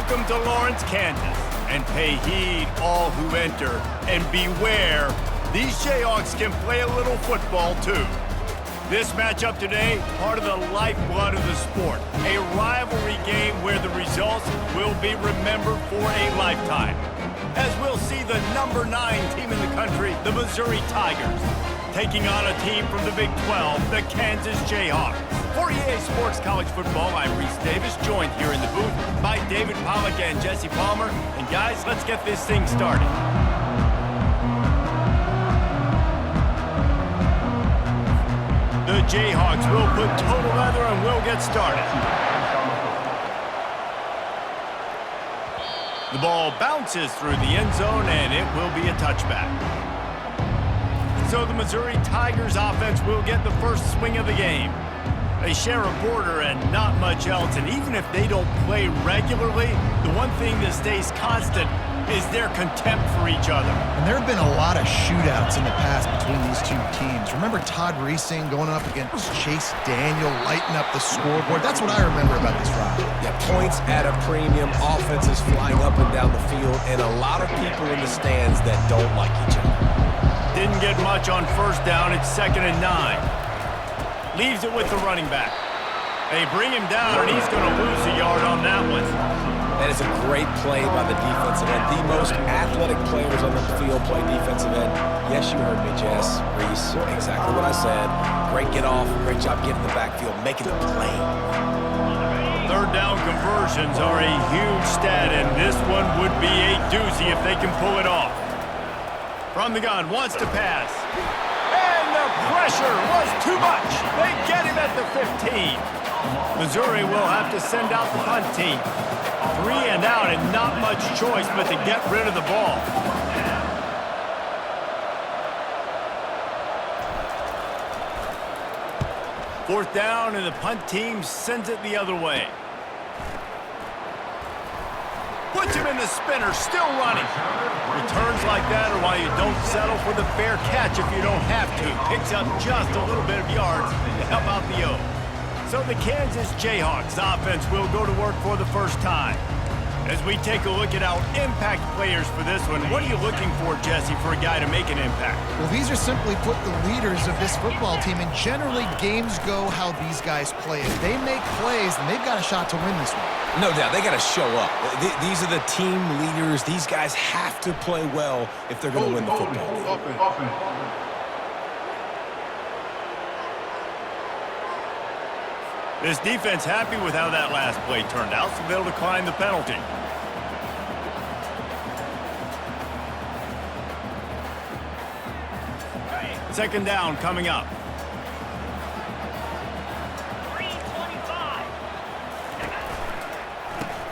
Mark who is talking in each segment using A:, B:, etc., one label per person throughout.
A: Welcome to Lawrence, Kansas, and pay heed all who enter, and beware, these Jayhawks can play a little football too. This matchup today, part of the lifeblood of the sport, a rivalry game where the results will be remembered for a lifetime. As we'll see the number 9 team in the country, the Missouri Tigers, taking on a team from the Big 12, the Kansas Jayhawks. For EA Sports College Football, I'm Reese Davis, joined here in the booth by David Pollack and Jesse Palmer. And guys, let's get this thing started. The Jayhawks will put total leather and we'll get started. The ball bounces through the end zone and it will be a touchback. So the Missouri Tigers offense will get the first swing of the game. They share a border and not much else, and even if they don't play regularly, the one thing that stays constant is their contempt for each other.
B: And there have been a lot of shootouts in the past between these two teams. Remember Todd Reesing going up against Chase Daniel, lighting up the scoreboard? That's what I remember about this rivalry.
C: Yeah, points at a premium, offenses flying up and down the field, and a lot of people in the stands that don't like each other.
A: Didn't get much on first down. It's 2nd and 9. Leaves it with the running back. They bring him down, and he's going to lose a yard on that one.
C: That is a great play by the defensive end. The most athletic players on the field play defensive end. Yes, you heard me, Jess, Reese. Exactly what I said. Great get off. Great job getting in the backfield, making the play.
A: Third down conversions are a huge stat, and this one would be a doozy if they can pull it off. From the gun, wants to pass. And the pressure was too much. They get him at the 15. Missouri will have to send out the punt team. 3 and out and not much choice but to get rid of the ball. Fourth down and the punt team sends it the other way. Puts him in the spinner, still running. Returns like that are why you don't settle for the fair catch if you don't have to. Picks up just a little bit of yards to help out the O. So the Kansas Jayhawks offense will go to work for the first time. As we take a look at our impact players for this one, what are you looking for, Jesse, for a guy to make an impact?
B: Well, these are simply put the leaders of this football team, and generally games go how these guys play. If they make plays, then they've got a shot to win this one.
C: No doubt, they got to show up. These are the team leaders. These guys have to play well if they're going to win the football game.
A: This defense happy with how that last play turned out, so they'll decline the penalty. Second down coming up.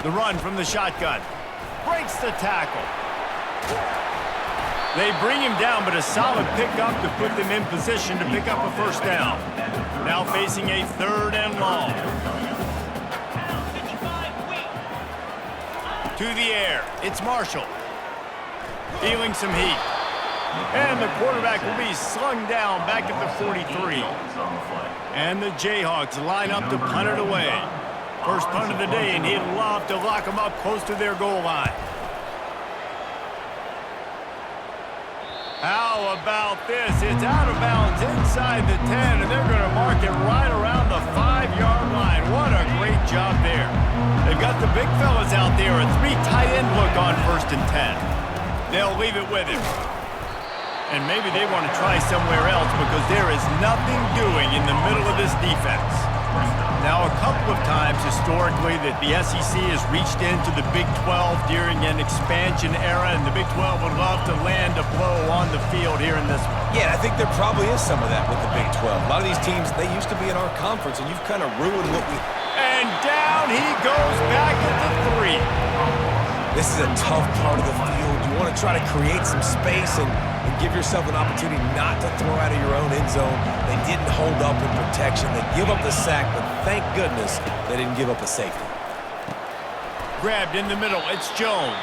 A: The run from the shotgun. Breaks the tackle. They bring him down, but a solid pickup to put them in position to pick up a first down. Now facing a 3rd and long. To the air. It's Marshall. Feeling some heat. And the quarterback will be slung down back at the 43. And the Jayhawks line up to punt it away. First punt of the day, and he'd love to lock them up close to their goal line. How about this? It's out of bounds inside the 10, and they're going to mark it right around the 5-yard line. What a great job there. They've got the big fellas out there, a 3 tight end look on 1st and 10. They'll leave it with him. And maybe they want to try somewhere else because there is nothing doing in the middle of this defense. Now, a couple of times historically that the SEC has reached into the Big 12 during an expansion era, and the Big 12 would love to land a blow on the field here in this one.
C: Yeah, I think there probably is some of that with the Big 12. A lot of these teams, they used to be in our conference, and you've kind of ruined what we...
A: And down he goes back at the 3.
C: This is a tough part of the field. You want to try to create some space and give yourself an opportunity not to throw out of your own end zone. They didn't hold up in protection. They give up the sack, but thank goodness they didn't give up a safety.
A: Grabbed in the middle. It's Jones.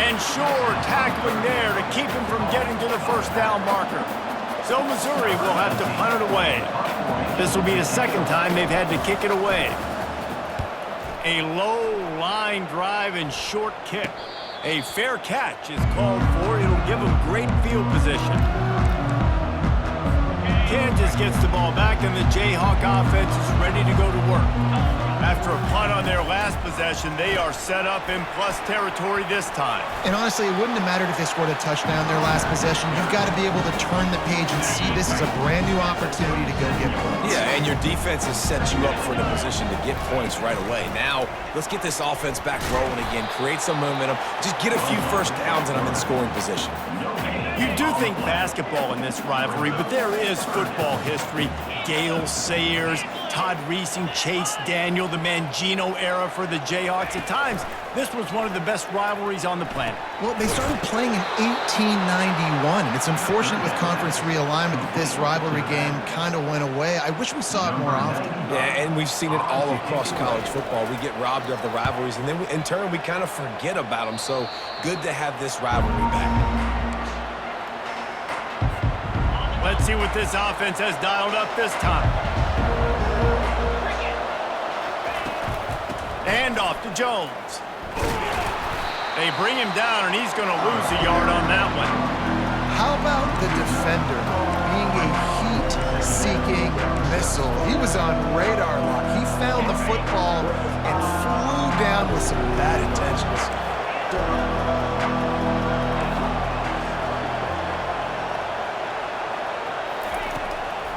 A: And Shore tackling there to keep him from getting to the first down marker. So Missouri will have to punt it away. This will be the 2nd time they've had to kick it away. A low line drive and short kick. A fair catch is called for. It'll give them great field position. Kansas gets the ball back, and the Jayhawk offense is ready to go to work. After a punt on their last possession, they are set up in plus territory this time.
B: And honestly, it wouldn't have mattered if they scored a touchdown their last possession. You've got to be able to turn the page and see this is a brand new opportunity to go get points.
C: Yeah, and your defense has set you up for the position to get points right away. Now, let's get this offense back rolling again, create some momentum, just get a few first downs, and I'm in scoring position.
A: You do think basketball in this rivalry, but there is football history. Gale Sayers, Todd Reesing, Chase Daniel, the Mangino era for the Jayhawks. At times, this was one of the best rivalries on the planet.
B: Well, they started playing in 1891, and it's unfortunate with conference realignment that this rivalry game kind of went away. I wish we saw it more often.
C: Yeah, and we've seen it all across college football. We get robbed of the rivalries, and then in turn, we kind of forget about them. So good to have this rivalry back.
A: Let's see what this offense has dialed up this time. And off to Jones. They bring him down, and he's going to lose a yard on that one.
B: How about the defender being a heat-seeking missile? He was on radar lock. He found the football and flew down with some bad intentions.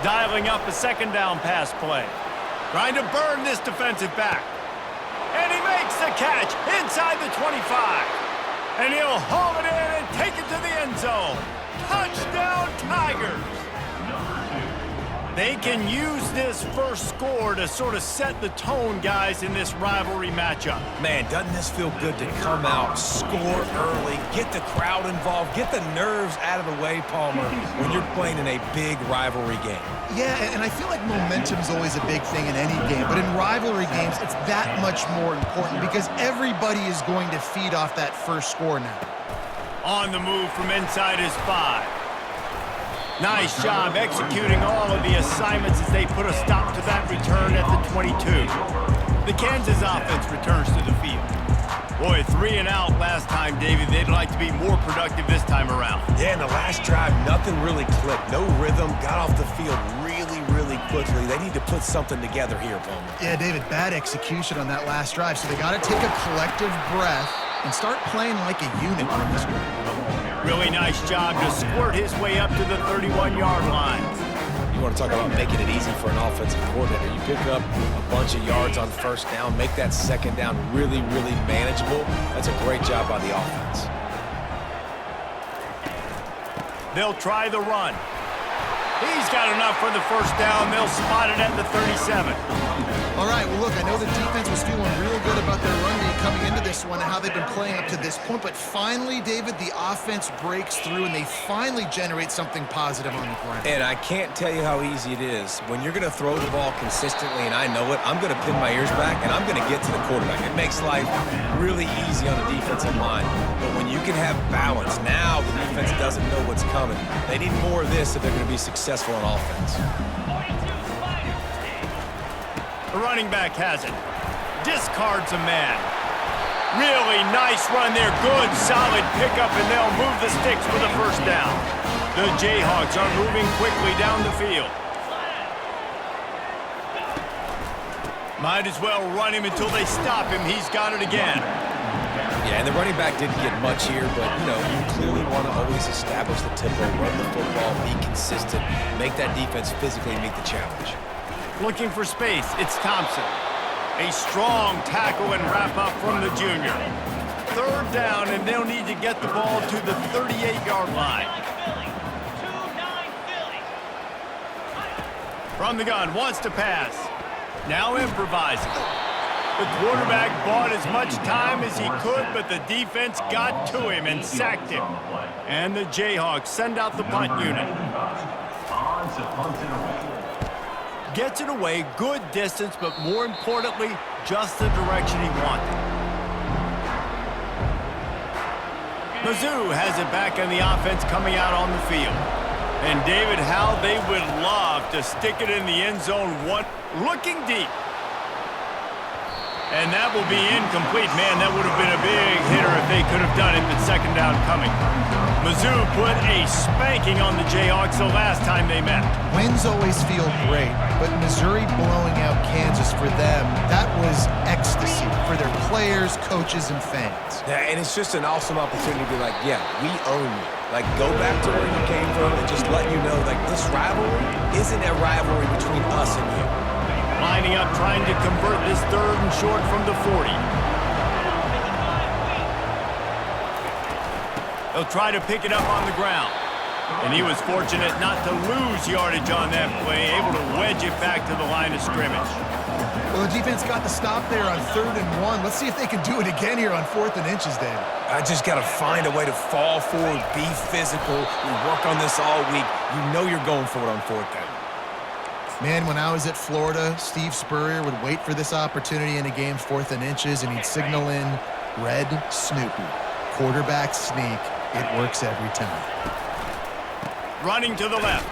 A: Dialing up a second down pass play. Trying to burn this defensive back. And he makes the catch inside the 25. And he'll haul it in and take it to the end zone. Touchdown, Tigers! They can use this first score to sort of set the tone, guys, in this rivalry matchup.
C: Man, doesn't this feel good to come out, score early, get the crowd involved, get the nerves out of the way, Palmer, when you're playing in a big rivalry game?
B: Yeah, and I feel like momentum's always a big thing in any game, but in rivalry games, it's that much more important because everybody is going to feed off that first score now. On the move from inside his 5. Nice job executing all of the assignments as they put a stop to that return at the 22. The Kansas offense returns to the field. Boy, 3 and out last time, David. They'd like to be more productive this time around.
C: Yeah, in the last drive, nothing really clicked. No rhythm, got off the field really quickly. They need to put something together here, Palmer.
B: Yeah, David, bad execution on that last drive, so they got to take a collective breath and start playing like a unit on this one. Really nice job to squirt his way up to the 31-yard line.
C: You want to talk about making it easy for an offensive coordinator. You pick up a bunch of yards on first down, make that second down really manageable. That's a great job by the offense.
A: They'll try the run. He's got enough for the first down. They'll spot it at the 37.
B: All right, well, look, I know the defense was feeling real good about their run game coming into this one and how they've been playing up to this point, but finally, David, the offense breaks through and they finally generate something positive on the ground.
C: And I can't tell you how easy it is. When you're going to throw the ball consistently, and I know it, I'm going to pin my ears back, and I'm going to get to the quarterback. It makes life really easy on the defensive line. But when you can have balance, now the defense doesn't know what's coming. They need more of this if they're going to be successful on offense.
A: The running back has it. Discards a man. Really nice run there. Good, solid pickup, and they'll move the sticks for the first down. The Jayhawks are moving quickly down the field. Might as well run him until they stop him. He's got it again.
C: Yeah, and the running back didn't get much here, but, you know, you clearly want to always establish the tempo, run the football, be consistent, make that defense physically meet the challenge.
A: Looking for space, it's Thompson. A strong tackle and wrap up from the junior. Third down, and they'll need to get the ball to the 38-yard line. From the gun, wants to pass. Now improvising. The quarterback bought as much time as he could, but the defense got to him and sacked him. And the Jayhawks send out the punt unit. Gets it away, good distance, but more importantly, just the direction he wanted. Mizzou has it back on the offense coming out on the field. And David, how they would love to stick it in the end zone. Looking deep. And that will be incomplete. Man, that would have been a big hitter if they could have done it, but second down coming. Mizzou put a spanking on the Jayhawks the last time they met.
B: Wins always feel great, but Missouri blowing out Kansas for them, that was ecstasy for their players, coaches, and fans.
C: Yeah, and it's just an awesome opportunity to be like, yeah, we own you. Like, go back to where you came from and just let you know, like, this rivalry isn't a rivalry between us and you.
A: Lining up, trying to convert this third and short from the 40. He'll try to pick it up on the ground. And he was fortunate not to lose yardage on that play, able to wedge it back to the line of scrimmage.
B: Well, the defense got the stop there on 3rd and 1. Let's see if they can do it again here on 4th and inches, David.
C: I just got to find a way to fall forward, be physical. We work on this all week. You know you're going for it on 4th down.
B: Man, when I was at Florida, Steve Spurrier would wait for this opportunity in a game's 4th and inches, and he'd signal in Red Snoopy. Quarterback sneak. It works every time.
A: Running to the left.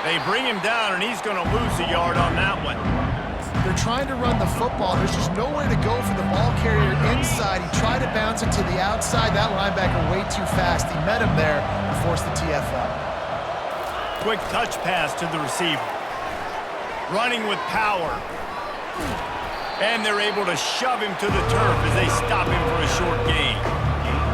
A: They bring him down, and he's going to lose a yard on that one.
B: They're trying to run the football. There's just nowhere to go for the ball carrier inside. He tried to bounce it to the outside. That linebacker way too fast. He met him there and forced the TFL.
A: Quick touch pass to the receiver. Running with power. And they're able to shove him to the turf as they stop him for a short gain.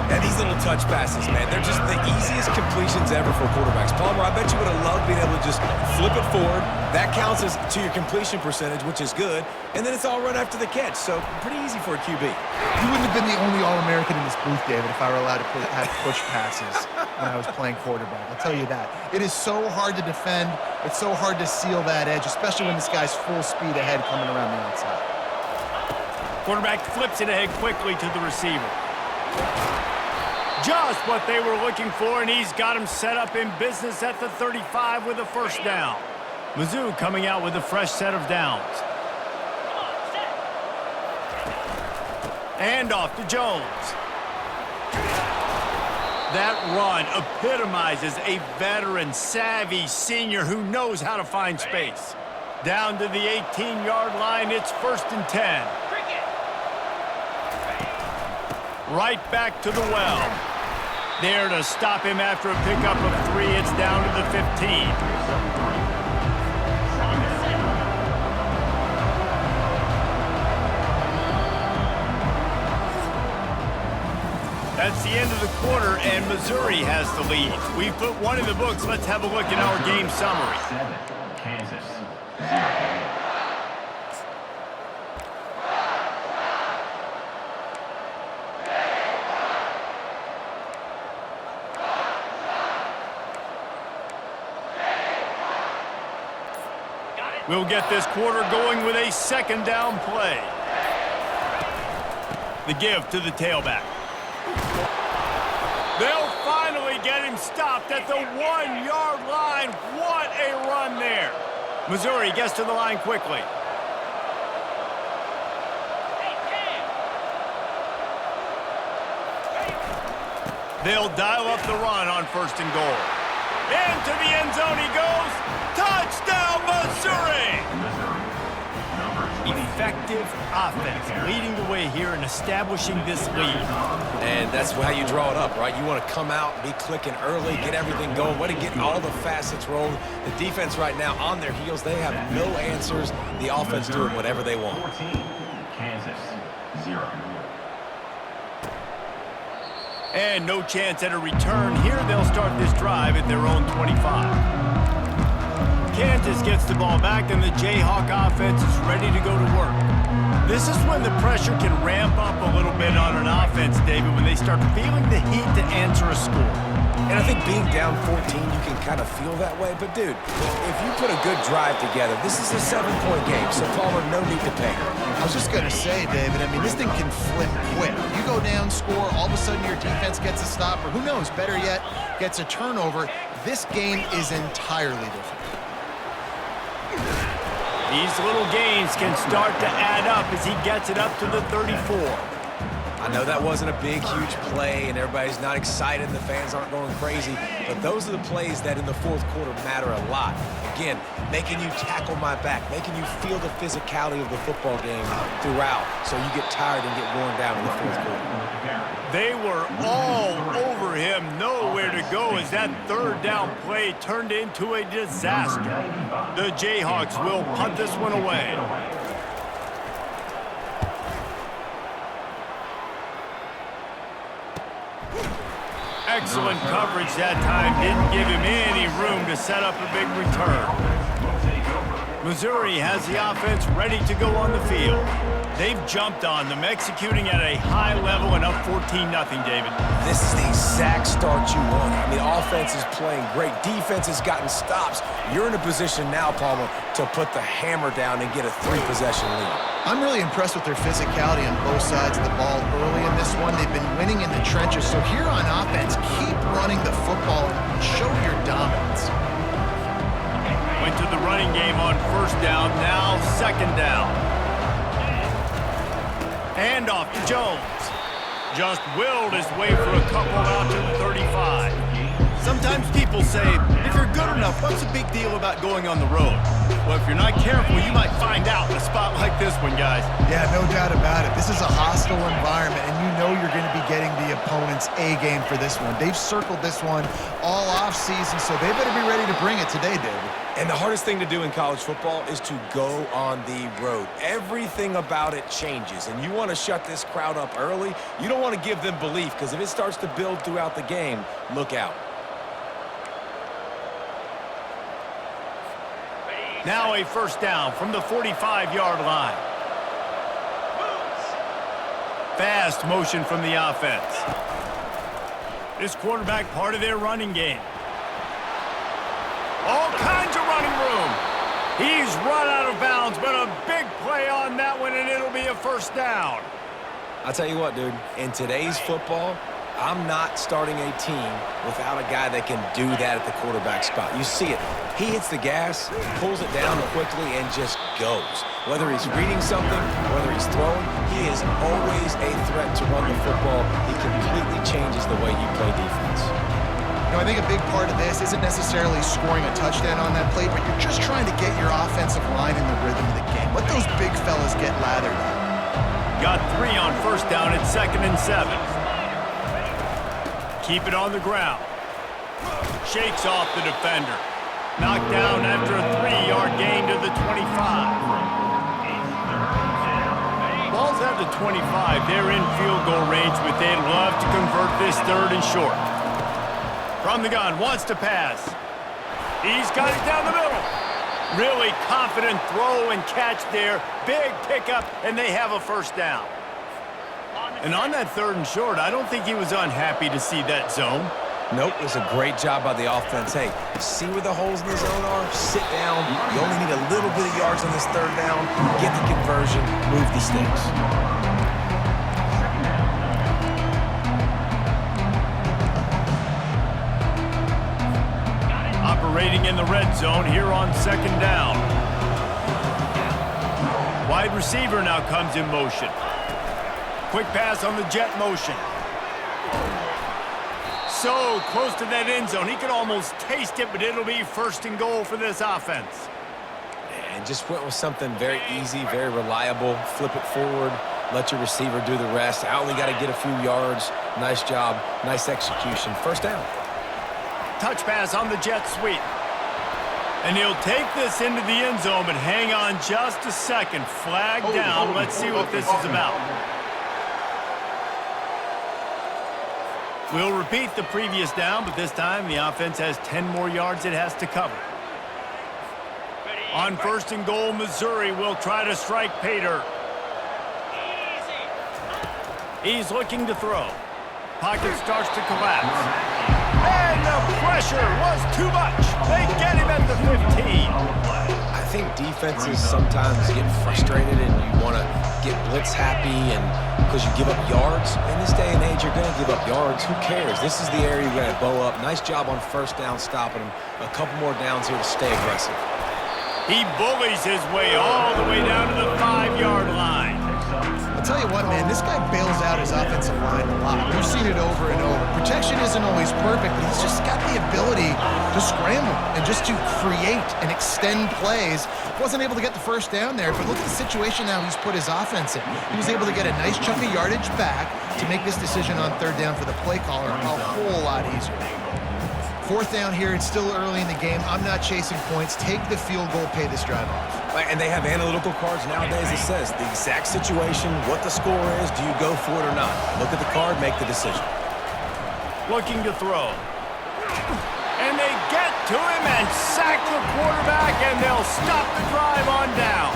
C: And these little touch passes, man, they're just the easiest completions ever for quarterbacks. Palmer, I bet you would have loved being able to just flip it forward. That counts as to your completion percentage, which is good. And then it's all run after the catch, so pretty easy for a QB.
B: You wouldn't have been the only All-American in this booth, David, if I were allowed to have push passes when I was playing quarterback. I'll tell you that. It is so hard to defend. It's so hard to seal that edge, especially when this guy's full speed ahead coming around the outside.
A: Quarterback flips it ahead quickly to the receiver. Just what they were looking for, and he's got him set up in business at the 35 with a first down. Mizzou coming out with a fresh set of downs. And off to Jones. That run epitomizes a veteran, savvy senior who knows how to find space. Down to the 18-yard line, it's 1st and 10. Right back to the well. There to stop him after a pickup of 3. It's down to the 15. That's the end of the quarter, and Missouri has the lead. We've put one in the books. Let's have a look at our game summary.
D: 7, Kansas, 0.
A: We'll get this quarter going with a second down play. The give to the tailback. They'll finally get him stopped at the 1-yard line. What a run there. Missouri gets to the line quickly. They'll dial up the run on 1st and goal. Into the end zone he goes. Touchdown, Missouri! Effective offense leading the way here and establishing this lead.
C: And that's how you draw it up, right? You want to come out, be clicking early, get everything going, way to get all the facets rolling. The defense right now on their heels, they have no answers. The offense doing whatever they want.
D: 14, Kansas, 0.
A: And no chance at a return here. They'll start this drive at their own 25. Kansas gets the ball back, and the Jayhawk offense is ready to go to work. This is when the pressure can ramp up a little bit on an offense, David, when they start feeling the heat to answer a score.
C: And I think being down 14, you can kind of feel that way. But, dude, if you put a good drive together, this is a 7-point game, so Palmer, no need to panic.
B: I was just going to say, David, I mean, this thing can flip quick. You go down, score, all of a sudden your defense gets a stop, or who knows, better yet, gets a turnover. This game is entirely different.
A: These little gains can start to add up as he gets it up to the 34.
C: I know that wasn't a big, huge play, and everybody's not excited, the fans aren't going crazy, but those are the plays that in the fourth quarter matter a lot. Again, making you tackle my back, making you feel the physicality of the football game throughout, so you get tired and get worn down in the fourth quarter.
A: They were all over him, nowhere to go as that third down play turned into a disaster. The Jayhawks will punt this one away. Excellent coverage that time. Didn't give him any room to set up a big return. Missouri has the offense ready to go on the field. They've jumped on them, executing at a high level and up 14-0, David.
C: This is the exact start you want. I mean, the offense is playing great. Defense has gotten stops. You're in a position now, Palmer, to put the hammer down and get a 3-possession lead.
B: I'm really impressed with their physicality on both sides of the ball early in this one. They've been winning in the trenches. So here on offense, keep running the football and show your dominance.
A: Went to the running game on first down, now second down. Handoff to Jones. Just willed his way for a couple out to the 35. Sometimes people say, if you're good enough, what's the big deal about going on the road? Well, if you're not careful, you might find out in a spot like this one, guys.
B: Yeah, no doubt about it. This is a hostile environment, and you know you're going to be getting the opponent's A game for this one. They've circled this one all offseason, so they better be ready to bring it today, David.
C: And the hardest thing to do in college football is to go on the road. Everything about it changes, and you want to shut this crowd up early. You don't want to give them belief, because if it starts to build throughout the game, look out.
A: Now a first down from the 45-yard line. Fast motion from the offense. This quarterback part of their running game. All kinds of running room. He's run out of bounds, but a big play on that one, and it'll be a first down.
C: I'll tell you what, dude. In today's football, I'm not starting a team without a guy that can do that at the quarterback spot. You see it. He hits the gas, pulls it down quickly, and just goes. Whether he's reading something, whether he's throwing, he is always a threat to run the football. He completely changes the way you play defense.
B: You know, I think a big part of this isn't necessarily scoring a touchdown on that play, but you're just trying to get your offensive line in the rhythm of the game. Let those big fellas get lathered up.
A: Got 3 on first down at 2nd and 7. Keep it on the ground. Shakes off the defender. Knocked down after a 3-yard gain to the 25. Ball's at the 25. They're in field goal range, but they'd love to convert this 3rd and short. From the gun, wants to pass. He's got it down the middle. Really confident throw and catch there. Big pickup, and they have a first down. And on that 3rd and short, I don't think he was unhappy to see that zone.
C: Nope, it was a great job by the offense. Hey, see where the holes in the zone are? Sit down. You only need a little bit of yards on this 3rd down. Get the conversion. Move the sticks.
A: Operating in the red zone here on 2nd down. Wide receiver now comes in motion. Quick pass on the jet motion. So close to that end zone. He could almost taste it, but it'll be 1st and goal for this offense.
C: And just went with something very easy, very reliable. Flip it forward. Let your receiver do the rest. I only got to get a few yards. Nice job. Nice execution. 1st down.
A: Touch pass on the jet sweep. And he'll take this into the end zone, but hang on just a second. Flag down. Let's see what this is about. We'll repeat the previous down, but this time the offense has 10 more yards it has to cover. On 1st and goal, Missouri will try to strike pay dirt. He's looking to throw. Pocket starts to collapse. And the pressure was too much. They get him at the 15.
C: I think defenses sometimes get frustrated and you want to get blitz happy and because you give up yards. In this day and age, you're going to give up yards. Who cares? This is the area you're going to bow up. Nice job on 1st down stopping him. A couple more downs here to stay aggressive.
A: He bullies his way all the way down to the 5-yard line.
B: I'll tell you what, man, this guy bails out his offensive line a lot. We've seen it over and over. Protection isn't always perfect, but he's just got the ability to scramble and just to create and extend plays. Wasn't able to get the first down there, but look at the situation now he's put his offense in. He was able to get a nice chunk of yardage back to make this decision on third down for the play caller a whole lot easier. Fourth down here, it's still early in the game. I'm not chasing points. Take the field goal, pay this drive off.
C: And they have analytical cards nowadays that says the exact situation, what the score is, do you go for it or not? Look at the card, make the decision.
A: Looking to throw. And they get to him and sack the quarterback, and they'll stop the drive on down.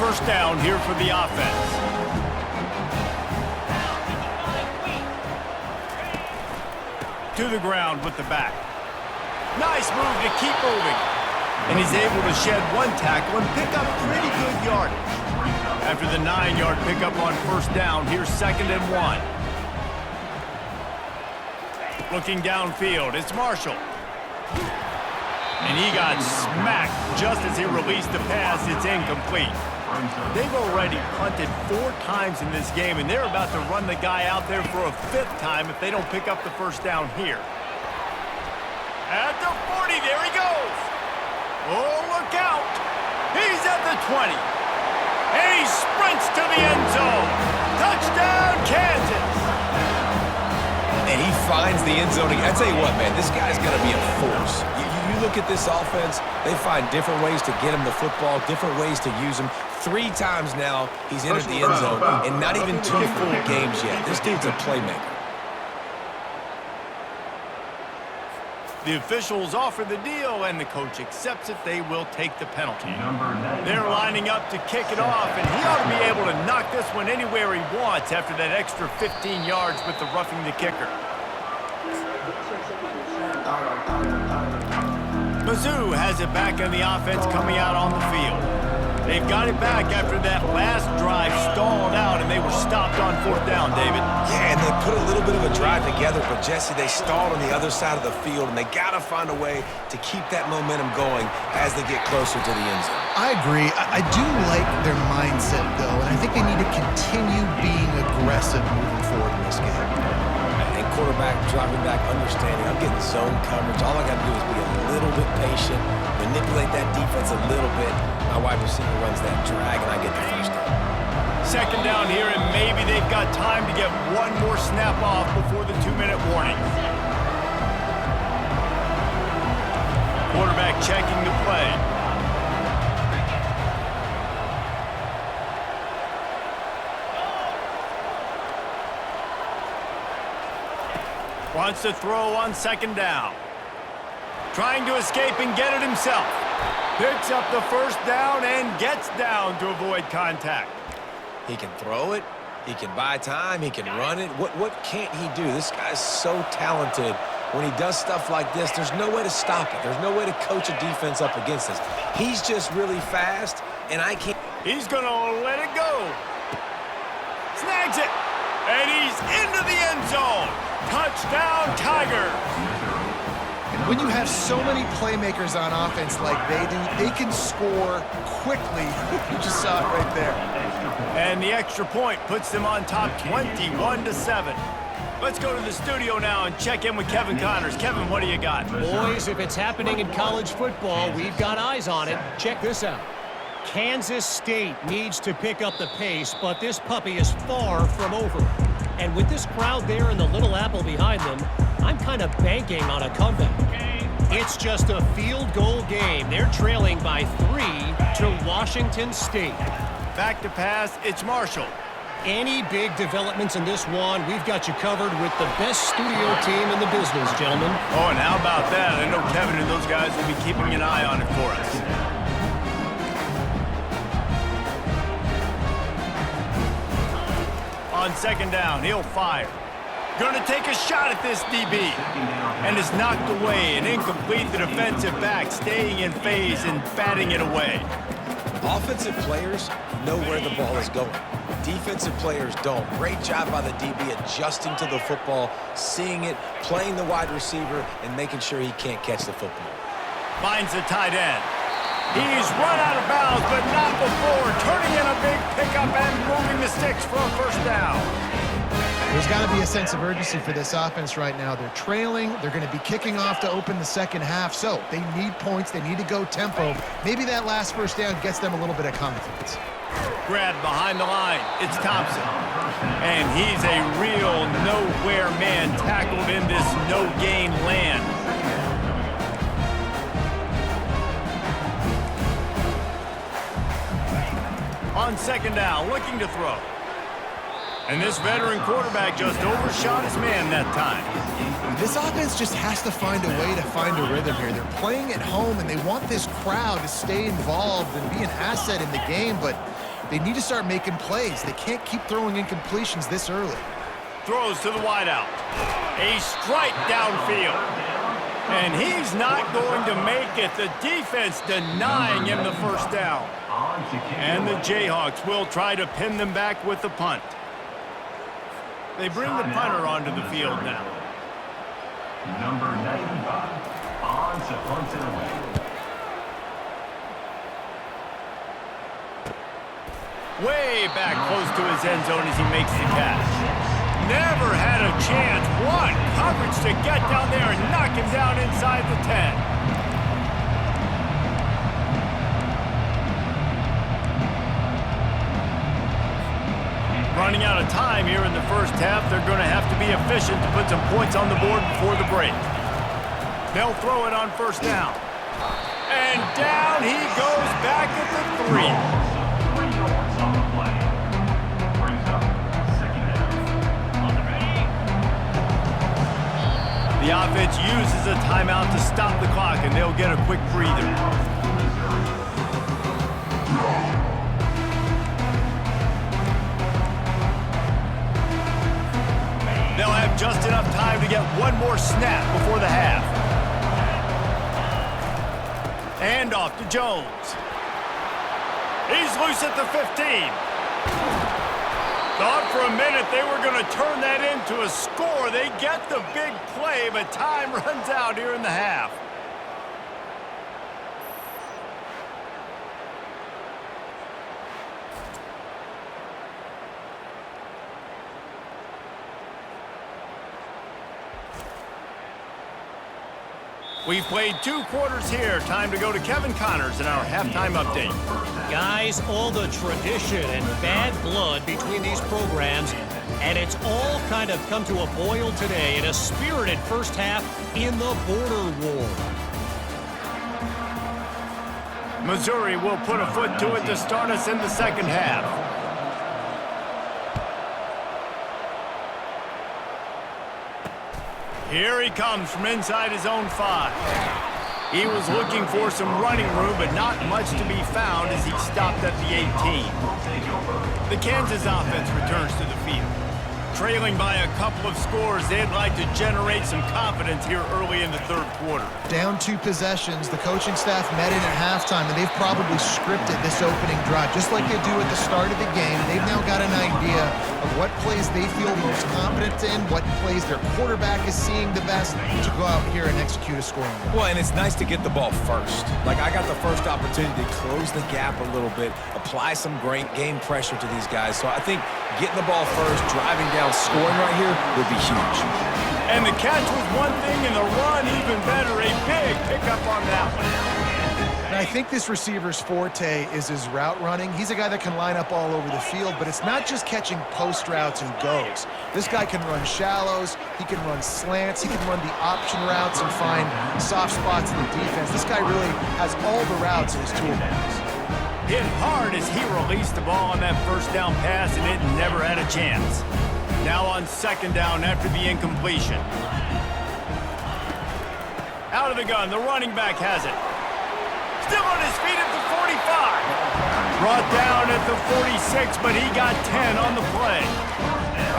A: First down here for the offense. To the ground with the back. Nice move to keep moving. And he's able to shed one tackle and pick up pretty good yardage. After the 9-yard pickup on first down, here's 2nd and 1. Looking downfield, it's Marshall. And he got smacked just as he released the pass. It's incomplete. They've already punted 4 times in this game, and they're about to run the guy out there for a 5th time if they don't pick up the first down here. At the 40, there he goes. Oh, look out. He's at the 20. And he sprints to the end zone. Touchdown, Kansas.
C: And he finds the end zone. I tell you what, man, this guy's going to be a force. You look at this offense, they find different ways to get him the football, different ways to use him. 3 times now he's entered the end zone, and not even 2 full games yet. This dude's a playmaker.
A: The officials offer the deal, and the coach accepts it. They will take the penalty. They're lining up to kick it off, and he ought to be able to knock this one anywhere he wants after that extra 15 yards with the roughing the kicker. Mizzou has it back on the offense coming out on the field. They've got it back after that last drive stalled out, and they were stopped on 4th down, David.
C: Yeah, and they put a little bit of a drive together, but, Jesse, they stalled on the other side of the field, and they got to find a way to keep that momentum going as they get closer to the end zone.
B: I agree. I do like their mindset, though, and I think they need to continue being aggressive moving forward in this game.
C: And quarterback, driving back, understanding, I'm getting zone coverage. All I got to do is be a little bit patient, manipulate that defense a little bit. My wide receiver runs that drag, and I get the first down.
A: 2nd down here, and maybe they've got time to get one more snap off before the 2-minute warning. Quarterback checking the play. Wants to throw on 2nd down. Trying to escape and get it himself. Picks up the first down and gets down to avoid contact.
C: He can throw it. He can buy time. He can run it. What can't he do? This guy's so talented. When he does stuff like this, there's no way to stop it. There's no way to coach a defense up against this. He's just really fast, and I can't.
A: He's going to let it go. Snags it. And he's into the end zone. Touchdown, Tigers.
B: When you have so many playmakers on offense like they do, they can score quickly. You just saw it right there.
A: And the extra point puts them on top 21-7. Let's go to the studio now and check in with Kevin Connors. Kevin, what do you got?
E: Boys, if it's happening in college football, we've got eyes on it. Check this out. Kansas State needs to pick up the pace, but this puppy is far from over. And with this crowd there and the Little Apple behind them, I'm kind of banking on a comeback. It's just a field goal game. They're trailing by 3 to Washington State.
A: Back to pass, it's Marshall.
E: Any big developments in this one, we've got you covered with the best studio team in the business, gentlemen.
A: Oh, and how about that? I know Kevin and those guys will be keeping an eye on it for us. On 2nd down, he'll fire. Going to take a shot at this DB. And it's knocked away and incomplete. The defensive back staying in phase and batting it away.
C: Offensive players know where the ball is going. Defensive players don't. Great job by the DB adjusting to the football, seeing it, playing the wide receiver, and making sure he can't catch the football.
A: Finds the tight end. He's run out of bounds, but not before turning in a big pickup and moving the sticks for a first down.
B: There's got to be a sense of urgency for this offense right now. They're trailing. They're going to be kicking off to open the second half. So they need points. They need to go tempo. Maybe that last first down gets them a little bit of confidence.
A: Grabbed behind the line. It's Thompson. And he's a real nowhere man tackled in this no-gain land. On second down, looking to throw. And this veteran quarterback just overshot his man that time.
B: This offense just has to find a way to find a rhythm here. They're playing at home, and they want this crowd to stay involved and be an asset in the game, but they need to start making plays. They can't keep throwing incompletions this early.
A: Throws to the wideout. A strike downfield. And he's not going to make it. The defense denying him the first down. And the Jayhawks will try to pin them back with the punt. They bring the punter onto the field now.
D: Number 95, on to punt it away.
A: Way back close to his end zone as he makes the catch. Never had a chance. What coverage to get down there and knock him down inside the 10. Running out of time here in the first half. They're going to have to be efficient to put some points on the board before the break. They'll throw it on first down. And down he goes back at the 3.
D: 3 yards on the play. Brings up second down. On the ready.
A: The offense uses a timeout to stop the clock, and they'll get a quick breather. They'll have just enough time to get one more snap before the half. And off to Jones. He's loose at the 15. Thought for a minute they were going to turn that into a score. They get the big play, but time runs out here in the half. We've played 2 quarters here. Time to go to Kevin Connors in our halftime update.
E: Guys, all the tradition and bad blood between these programs, and it's all kind of come to a boil today in a spirited first half in the border war.
A: Missouri will put a foot to it to start us in the second half. Here he comes from inside his own 5. He was looking for some running room, but not much to be found as he stopped at the 18. The Kansas offense returns to the field. Trailing by a couple of scores, they'd like to generate some confidence here early in the third quarter.
B: Down 2 possessions, the coaching staff met in at halftime, and they've probably scripted this opening drive, just like they do at the start of the game. They've now got an idea of what plays they feel most confident in, what plays their quarterback is seeing the best to go out here and execute a scoring drive.
C: Well, and it's nice to get the ball first. Like, I got the first opportunity to close the gap a little bit, apply some great game pressure to these guys. So I think getting the ball first, driving down, scoring right here would be huge.
A: And the catch was one thing, and the run even better. A big pickup on that one.
B: And I think this receiver's forte is his route running. He's a guy that can line up all over the field, but it's not just catching post routes and goes. This guy can run shallows, he can run slants, he can run the option routes and find soft spots in the defense. This guy really has all the routes in his toolbox.
A: Hit hard as he released the ball on that first down pass, and it never had a chance. Now on second down after the incompletion. Out of the gun, the running back has it. Still on his feet at the 45. Brought down at the 46, but he got 10 on the play.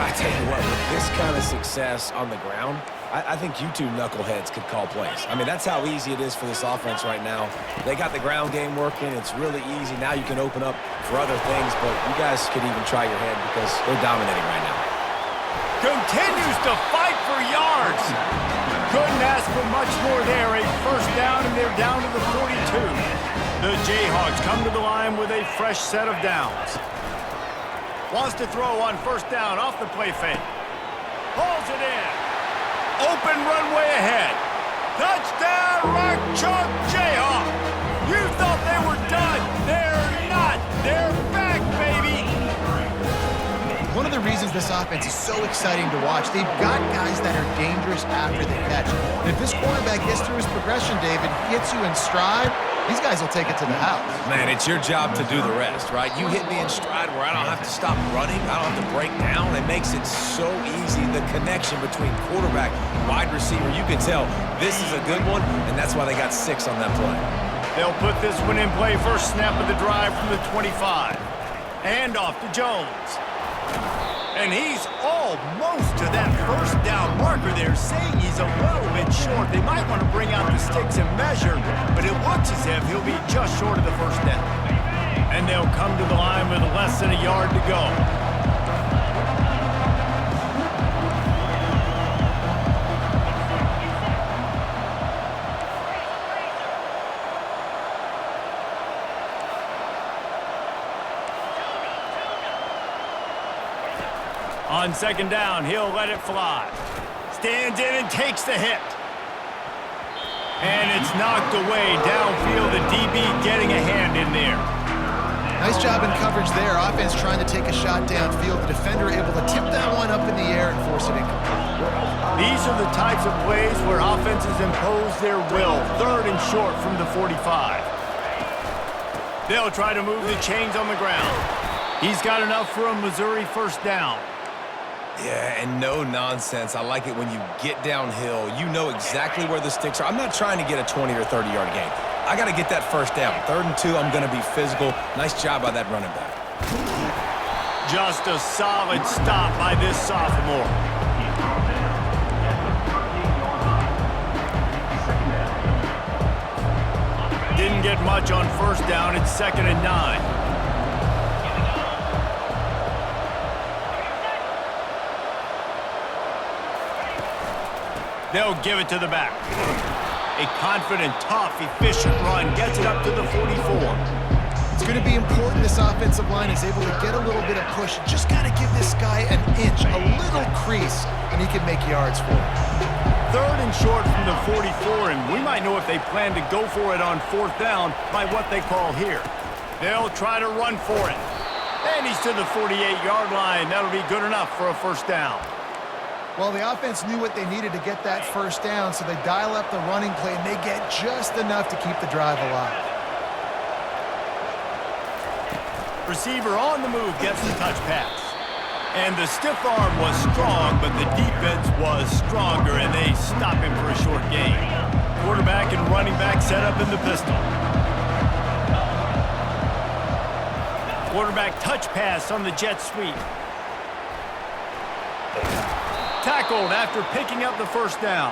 C: I tell you what, with this kind of success on the ground, I think you two knuckleheads could call plays. I mean, that's how easy it is for this offense right now. They got the ground game working. It's really easy. Now you can open up for other things, but you guys could even try your head because they're dominating right now.
A: Continues to fight for yards. Couldn't ask for much more there. A first down, and they're down to the 42. The Jayhawks come to the line with a fresh set of downs. Wants to throw on first down off the play fake. Hauls it in. Open runway ahead. Touchdown, Rock Chalk Jayhawk. You thought they were done. They're not. They're back, baby.
B: One of the reasons this offense is so exciting to watch, they've got guys that are dangerous after the catch. And if this quarterback gets through his progression, David, hits you in stride, these guys will take it to the house.
C: Man, it's your job to do the rest, right? You hit me in stride where I don't have to stop running. I don't have to break down. It makes it so easy, the connection between quarterback and wide receiver. You can tell this is a good one, and that's why they got 6 on that play.
A: They'll put this one in play. First snap of the drive from the 25. And off to Jones. And he's almost to that first down marker there, saying he's a little bit short. They might want to bring out the sticks and measure, but it looks as if he'll be just short of the first down. And they'll come to the line with less than a yard to go. On second down, he'll let it fly. Stands in and takes the hit. And it's knocked away downfield. The DB getting a hand in there.
B: Nice job in coverage there. Offense trying to take a shot downfield. The defender able to tip that one up in the air and force it incomplete.
A: These are the types of plays where offenses impose their will. Third and short from the 45. They'll try to move the chains on the ground. He's got enough for a Missouri first down.
C: Yeah, and no nonsense. I like it when you get downhill. You know exactly where the sticks are. I'm not trying to get a 20 or 30-yard gain. I got to get that first down. 3rd and 2, I'm going to be physical. Nice job by that running back.
A: Just a solid stop by this sophomore. Didn't get much on first down. It's 2nd and 9. They'll give it to the back. A confident, tough, efficient run gets it up to the 44.
B: It's going to be important this offensive line is able to get a little bit of push. Just got to give this guy an inch, a little crease, and he can make yards for it.
A: 3rd and short from the 44, and we might know if they plan to go for it on 4th down by what they call here. They'll try to run for it. And he's to the 48-yard line. That'll be good enough for a first down.
B: Well, the offense knew what they needed to get that first down, so they dial up the running play, and they get just enough to keep the drive alive.
A: Receiver on the move gets the touch pass. And the stiff arm was strong, but the defense was stronger, and they stop him for a short gain. Quarterback and running back set up in the pistol. Quarterback touch pass on the jet sweep. Tackled after picking up the first down.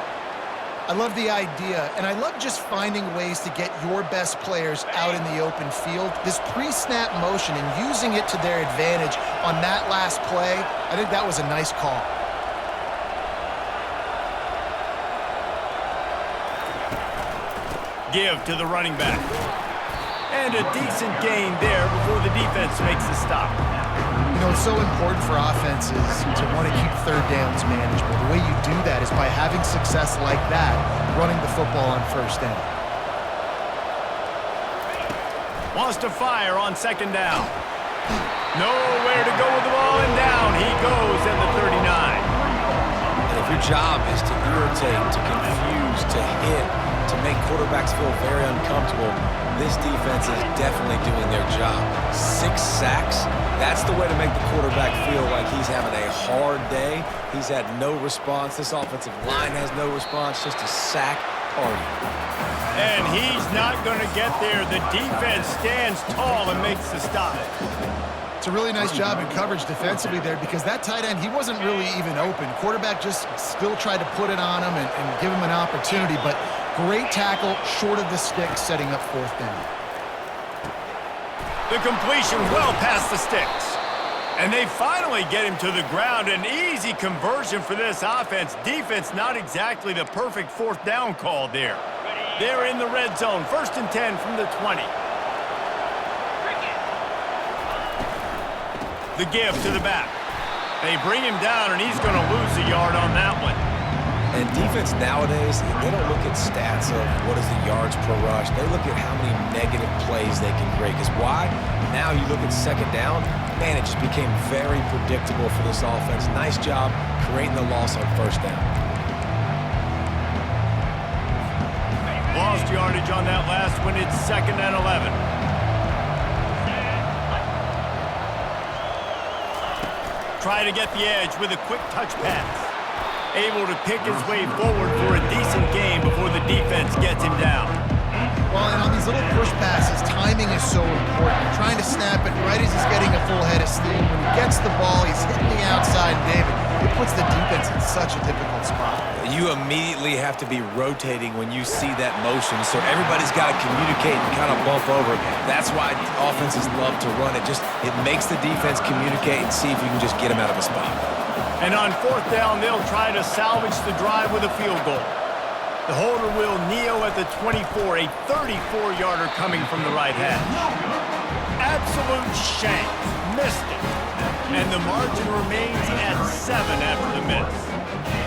B: I love the idea, and I love just finding ways to get your best players out in the open field. This pre-snap motion and using it to their advantage on that last play, I think that was a nice call.
A: Give to the running back. And a decent gain there before the defense makes the stop.
B: You know, it's so important for offenses to want to keep 3rd downs manageable. The way you do that is by having success like that, running the football on 1st down.
A: Wants to fire on 2nd down. Nowhere to go with the ball, and down he goes at the 39.
C: And if your job is to irritate, to confuse, to hit, to make quarterbacks feel very uncomfortable, this defense is definitely doing their job. 6 sacks, that's the way to make the quarterback feel like he's having a hard day. He's had no response. This offensive line has no response, just a sack party.
A: And he's not going to get there. The defense stands tall and makes the stop.
B: It's a really nice job in coverage defensively there because that tight end, he wasn't really even open. Quarterback just still tried to put it on him and give him an opportunity, but great tackle, short of the stick, setting up 4th down.
A: The completion well past the sticks. And they finally get him to the ground. An easy conversion for this offense. Defense not exactly the perfect 4th down call there. They're in the red zone. 1st and 10 from the 20. The give to the back. They bring him down, and he's going to lose a yard on that one.
C: And defense nowadays, they don't look at stats of what is the yards per rush. They look at how many negative plays they can create. Because why? Now you look at second down, man, it just became very predictable for this offense. Nice job creating the loss on first down.
A: Lost yardage on that last one. It's 2nd and 11. Try to get the edge with a quick touch pass. Able to pick his way forward for a decent game before the defense gets him down.
B: Well, and on these little push passes, timing is so important. You're trying to snap it right as he's getting a full head of steam. When he gets the ball, he's hitting the outside, David. It puts the defense in such a difficult spot.
C: You immediately have to be rotating when you see that motion, so everybody's got to communicate and kind of bump over. That's why offenses love to run it. It makes the defense communicate and see if you can just get them out of a spot.
A: And on 4th down, they'll try to salvage the drive with a field goal. The holder will kneel at the 24, a 34-yarder coming from the right hash. Absolute shank. Missed it. And the margin remains at 7 after the miss.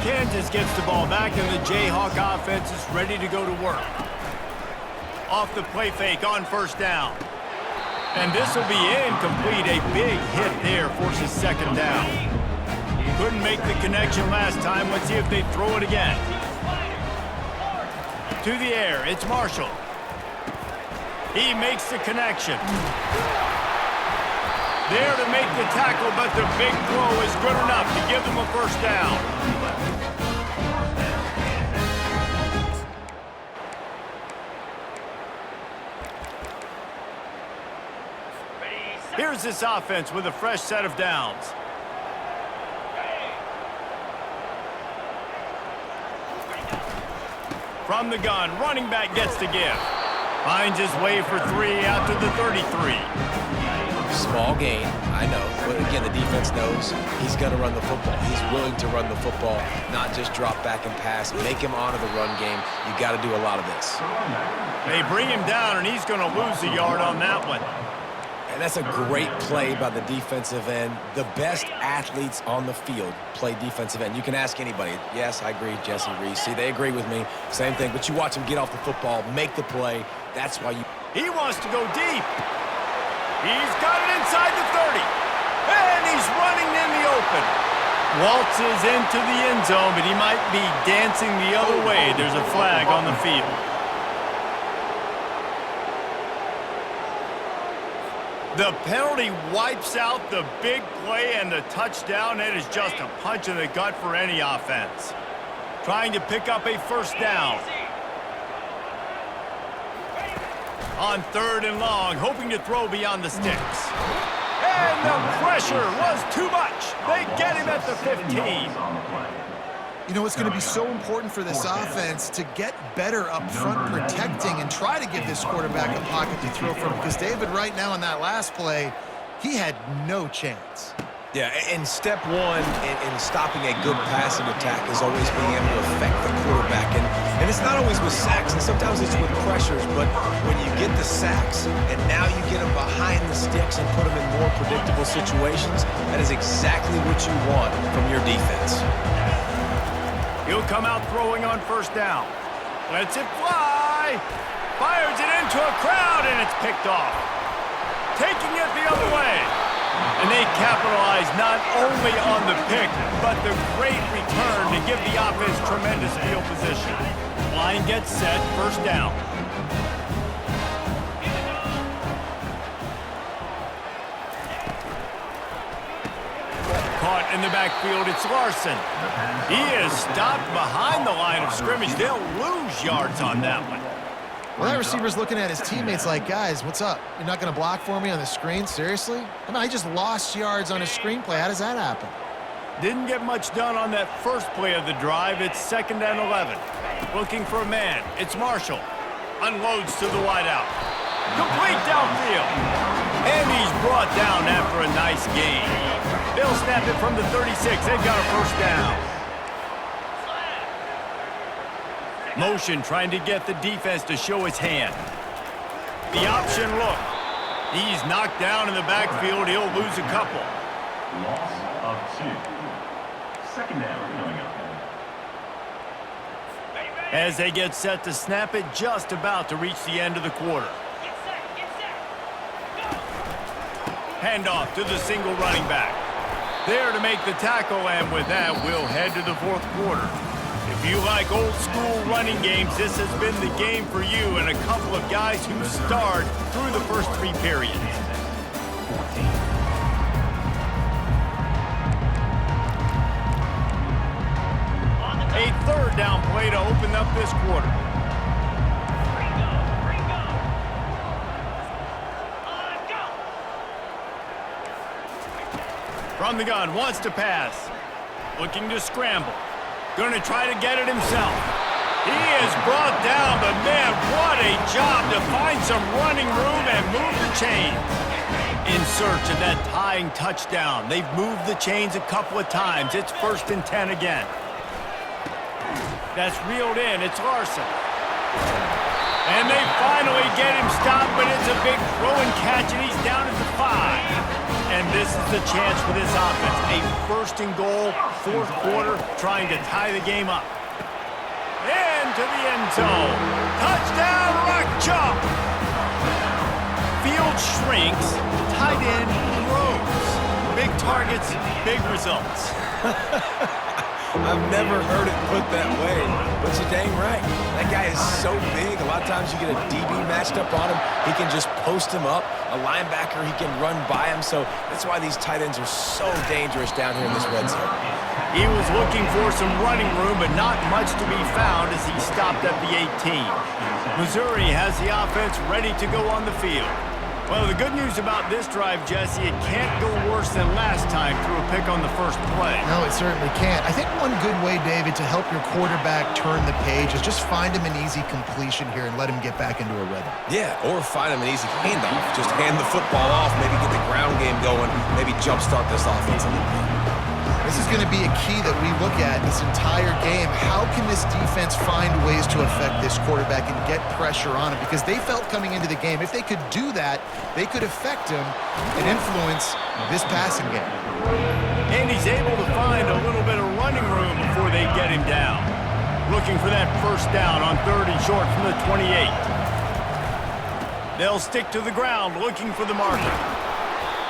A: Kansas gets the ball back, and the Jayhawk offense is ready to go to work. Off the play fake on 1st down. And this will be incomplete. A big hit there forces 2nd down. Couldn't make the connection last time. Let's see if they throw it again. To the air, it's Marshall. He makes the connection. There to make the tackle, but the big throw is good enough to give them a 1st down. Here's this offense with a fresh set of downs. From the gun, running back gets to give. Finds his way for 3 out to the 33.
C: Small gain, I know. But again, the defense knows he's going to run the football. He's willing to run the football, not just drop back and pass. Make him honor the run game. You got to do a lot of this.
A: They bring him down, and he's going to lose a yard on that one.
C: And that's a great play by the defensive end. The best athletes on the field play defensive end. You can ask anybody. Yes, I agree, Jesse Reese. See, they agree with me. Same thing. But you watch him get off the football, make the play. That's why you...
A: He wants to go deep. He's got it inside the 30. And he's running in the open. Waltzes into the end zone, but he might be dancing the other way. There's a flag on the field. The penalty wipes out the big play and the touchdown. It is just a punch in the gut for any offense. Trying to pick up a 1st down. On 3rd and long, hoping to throw beyond the sticks. And the pressure was too much. They get him at the 15.
B: You know, it's going to be so important for this offense to get better up front protecting and try to give this quarterback a pocket to throw from, because David, right now in that last play, he had no chance.
C: Yeah, and step one in stopping a good passing attack is always being able to affect the quarterback. And it's not always with sacks, and sometimes it's with pressures, but when you get the sacks and now you get them behind the sticks and put them in more predictable situations, that is exactly what you want from your defense.
A: He'll come out throwing on 1st down. Lets it fly. Fires it into a crowd, and it's picked off. Taking it the other way. And they capitalize not only on the pick, but the great return to give the offense tremendous field position. Line gets set, 1st down. Caught in the backfield, it's Larson. He is stopped behind the line of scrimmage. They'll lose yards on that one.
B: Well, that receiver's looking at his teammates like, guys, what's up? You're not going to block for me on the screen? Seriously? I mean, I just lost yards on a screenplay. How does that happen?
A: Didn't get much done on that first play of the drive. It's 2nd and 11. Looking for a man. It's Marshall. Unloads to the wideout. Complete downfield. And he's brought down after a nice gain. They'll snap it from the 36. They've got a 1st down. Motion trying to get the defense to show his hand. The option look. He's knocked down in the backfield. He'll lose a couple.
D: Loss of 2. Second down coming up.
A: As they get set to snap it, just about to reach the end of the quarter. Handoff to the single running back. There to make the tackle, and with that, we'll head to the fourth quarter. If you like old school running games, this has been the game for you and a couple of guys who starred through the first 3 periods. A third down play to open up this quarter. From the gun, wants to pass. Looking to scramble. Going to try to get it himself. He is brought down, but man, what a job to find some running room and move the chain. In search of that tying touchdown. They've moved the chains a couple of times. It's 1st and 10 again. That's reeled in. It's Larson. And they finally get him stopped, but it's a big throw and catch, and he's down at the 5. And this is the chance for this offense. A 1st and goal, 4th quarter, trying to tie the game up. Into the end zone. Touchdown, Rock Chalk. Field shrinks, tight end grows. Big targets, big results.
C: I've never heard it put that way, but you're dang right. That guy is so big. A lot of times you get a DB matched up on him. He can just post him up. A linebacker, he can run by him. So that's why these tight ends are so dangerous down here in this red zone.
A: He was looking for some running room, but not much to be found as he stopped at the 18. Missouri has the offense ready to go on the field. Well, the good news about this drive, Jesse, it can't go worse than last time through a pick on the first play.
B: No, it certainly can't. I think one good way, David, to help your quarterback turn the page is just find him an easy completion here and let him get back into a rhythm.
C: Yeah, or find him an easy handoff. Just hand the football off, maybe get the ground game going, maybe jumpstart this offense a little bit.
B: This is going to be a key that we look at this entire game. How can this defense find ways to affect this quarterback and get pressure on him? Because they felt coming into the game, if they could do that, they could affect him and influence this passing game.
A: And he's able to find a little bit of running room before they get him down. Looking for that 1st down on 3rd and short from the 28. They'll stick to the ground looking for the marker.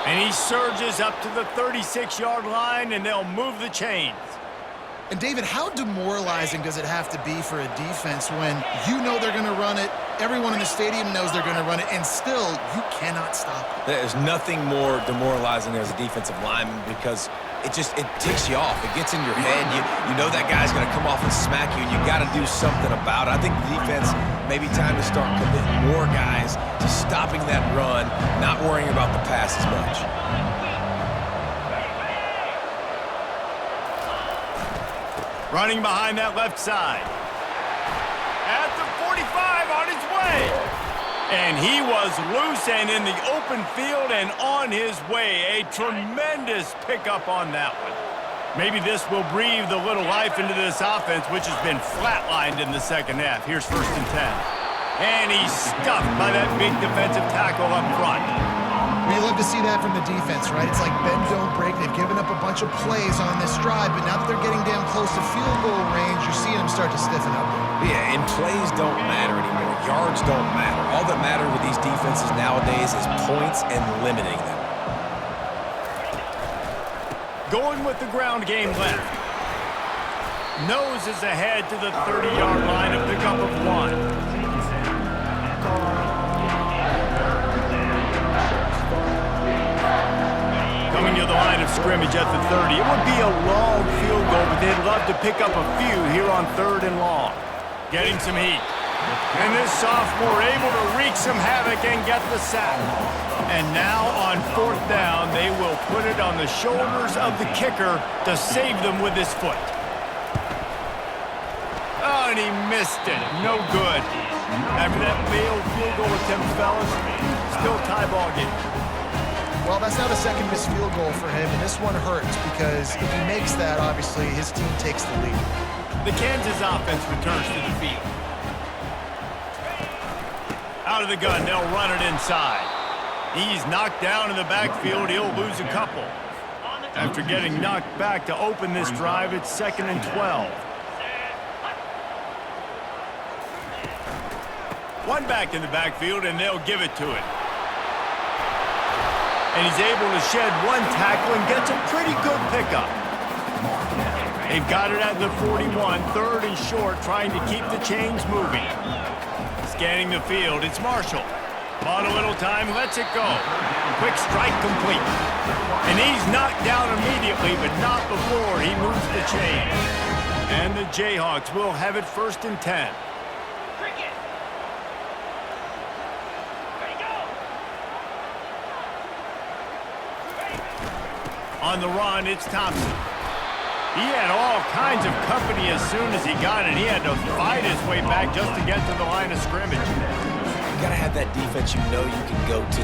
A: And he surges up to the 36-yard line, and they'll move the chains.
B: And, David, how demoralizing does it have to be for a defense when you know they're going to run it, everyone in the stadium knows they're going to run it, and still you cannot stop it?
C: There's nothing more demoralizing as a defensive lineman because it ticks you off. It gets in your head. You know that guy's going to come off and smack you, and you got to do something about it. I think the defense maybe time to start committing more guys to stopping that run, not worrying about the pass as much.
A: Running behind that left side. At the 45 on his way. And he was loose and in the open field and on his way. A tremendous pickup on that one. Maybe this will breathe a little life into this offense, which has been flatlined in the second half. Here's 1st and 10. And he's stuffed by that big defensive tackle up front.
B: We love to see that from the defense, right? It's like bend, don't break. They've given up a bunch of plays on this drive, but now that they're getting damn close to field goal range, you're seeing them start to stiffen up.
C: Yeah, and plays don't matter anymore. Yards don't matter. All that matters with these defenses nowadays is points and limiting them.
A: Going with the ground game left. Nose is ahead to the 30-yard line, a pickup of 1. Coming to the line of scrimmage at the 30. It would be a long field goal, but they'd love to pick up a few here on 3rd and long. Getting some heat. And this sophomore able to wreak some havoc and get the sack. And now on 4th down, they will put it on the shoulders of the kicker to save them with his foot. Oh, and he missed it. No good. After that failed field goal attempt, fellas, still tie ball game.
B: Well, that's now the second missed field goal for him, and this one hurts because if he makes that, obviously, his team takes the lead.
A: The Kansas offense returns to the field. Out of the gun, they'll run it inside. He's knocked down in the backfield. He'll lose a couple.
D: On the
A: After getting knocked back to open this drive, it's 2nd and 12. One back in the backfield, and they'll give it to it. And he's able to shed one tackle and gets a pretty good pickup. They've got it at the 41, 3rd and short, trying to keep the chains moving. Scanning the field, it's Marshall. Bought a little time, lets it go. Quick strike complete. And he's knocked down immediately, but not before he moves the chain. And the Jayhawks will have it 1st and 10. On the run, it's Thompson. He had all kinds of company as soon as he got it. He had to fight his way back just to get to the line of scrimmage.
C: You got to have that defense you know you can go to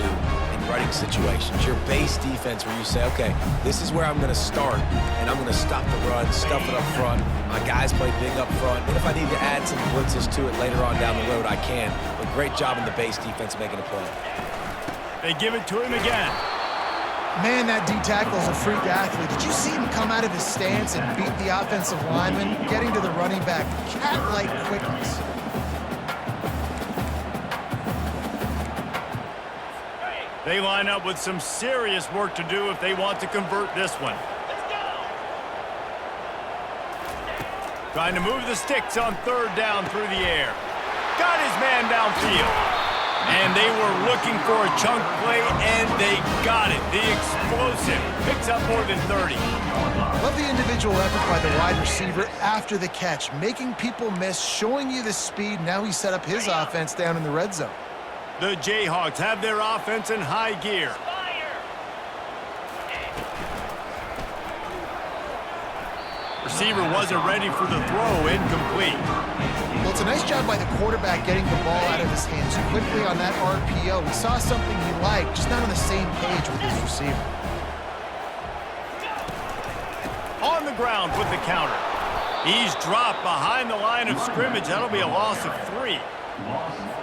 C: in running situations. Your base defense where you say, okay, this is where I'm going to start, and I'm going to stop the run, stuff it up front. My guys play big up front. And if I need to add some blitzes to it later on down the road, I can. But great job in the base defense making a play.
A: They give it to him again.
B: Man, that D-tackle is a freak athlete. Did you see him come out of his stance and beat the offensive lineman, getting to the running back? Cat-like quickness.
A: They line up with some serious work to do if they want to convert this one. Trying to move the sticks on 3rd down through the air. Got his man downfield. And they were looking for a chunk play, and they got it. The explosive picks up more than 30.
B: Love the individual effort by the wide receiver after the catch, making people miss, showing you the speed. Now he set up his offense down in the red zone.
A: The Jayhawks have their offense in high gear. Receiver wasn't ready for the throw, incomplete.
B: Well, it's a nice job by the quarterback getting the ball out of his hands quickly on that RPO. He saw something he liked, just not on the same page with his receiver.
A: On the ground with the counter. He's dropped behind the line of scrimmage. That'll be a loss of 3.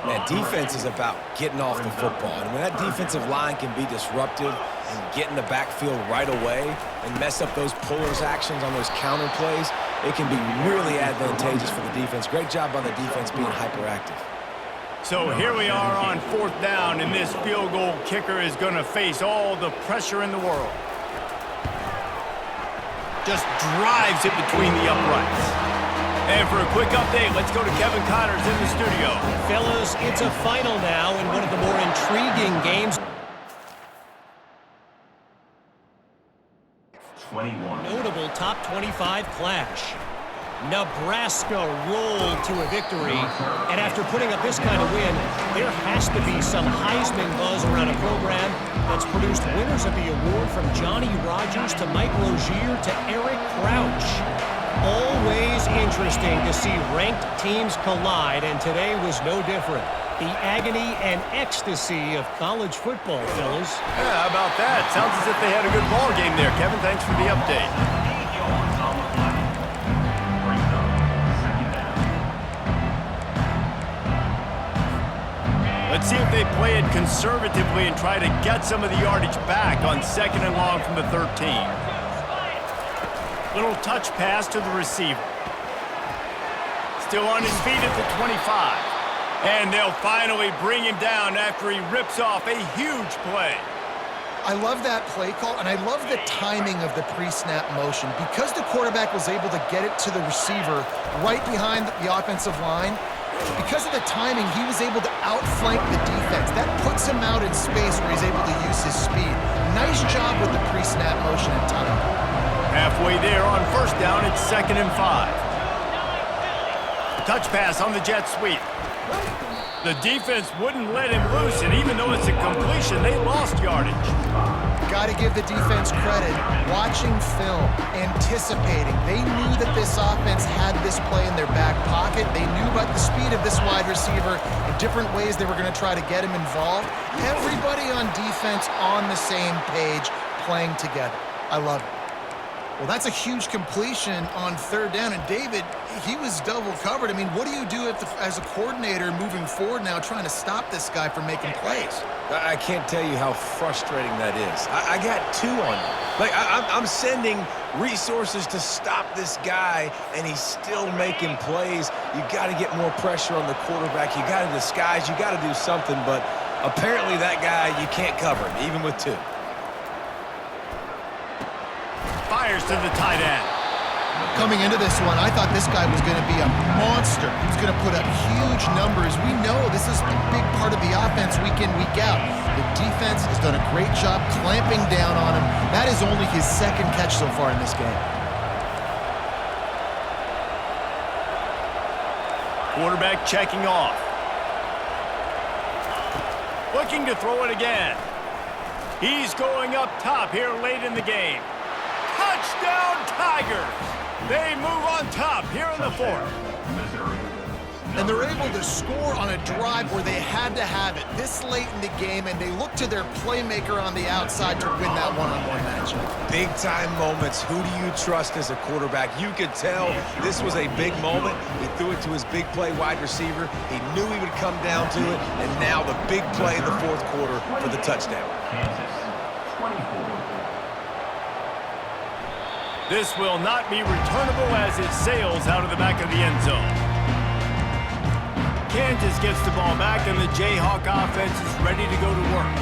C: Man, defense is about getting off the football. And when that defensive line can be disruptive and get in the backfield right away and mess up those pullers actions on those counter plays, it can be really advantageous for the defense. Great job on the defense being hyperactive.
A: So here we are on 4th down, and this field goal kicker is going to face all the pressure in the world. Just drives it between the uprights. And for a quick update, let's go to Kevin Connors in the studio.
E: Fellas, it's a final now in one of the more intriguing games.
D: 21.
E: Notable top 25 clash. Nebraska rolled to a victory, and after putting up this kind of win, there has to be some Heisman buzz around a program that's produced winners of the award from Johnny Rodgers to Mike Rozier to Eric Crouch. Always interesting to see ranked teams collide, and today was no different. The agony and ecstasy of college football, fellas.
A: Yeah, how about that? Sounds as if they had a good ball game there. Kevin, thanks for the update. Let's see if they play it conservatively and try to get some of the yardage back on 2nd and long from the 13. Little touch pass to the receiver. Still on his feet at the 25. And they'll finally bring him down after he rips off a huge play.
B: I love that play call, and I love the timing of the pre-snap motion. Because the quarterback was able to get it to the receiver right behind the offensive line, because of the timing, he was able to outflank the defense. That puts him out in space where he's able to use his speed. Nice job with the pre-snap motion and timing.
A: Halfway there on 1st down, it's 2nd and 5. Touch pass on the jet sweep. The defense wouldn't let him loose, and even though it's a completion, they lost yardage.
B: Got to give the defense credit. Watching film, anticipating. They knew that this offense had this play in their back pocket. They knew about the speed of this wide receiver and different ways they were going to try to get him involved. Everybody on defense on the same page, playing together. I love it. Well, that's a huge completion on third down. And David, he was double covered. I mean, what do you do as a coordinator moving forward now trying to stop this guy from making plays?
C: I can't tell you how frustrating that is. I got two on you. Like, I'm sending resources to stop this guy, and he's still making plays. You got to get more pressure on the quarterback. You got to disguise. You got to do something, but apparently that guy, you can't cover him, even with two.
A: Fires to the tight end.
B: Coming into this one, I thought this guy was going to be a monster. He was going to put up huge numbers. We know this is a big part of the offense week in, week out. The defense has done a great job clamping down on him. That is only his second catch so far in this game.
A: Quarterback checking off. Looking to throw it again. He's going up top here late in the game. Touchdown, Tigers! They move on top here in the fourth.
B: And they're able to score on a drive where they had to have it this late in the game, and they look to their playmaker on the outside to win that one-on-one matchup.
C: Big-time moments. Who do you trust as a quarterback? You could tell this was a big moment. He threw it to his big play wide receiver. He knew he would come down to it, and now the big play in the fourth quarter for the touchdown.
D: Kansas, 24.
A: This will not be returnable as it sails out of the back of the end zone. Kansas gets the ball back, and the Jayhawk offense is ready to go to work.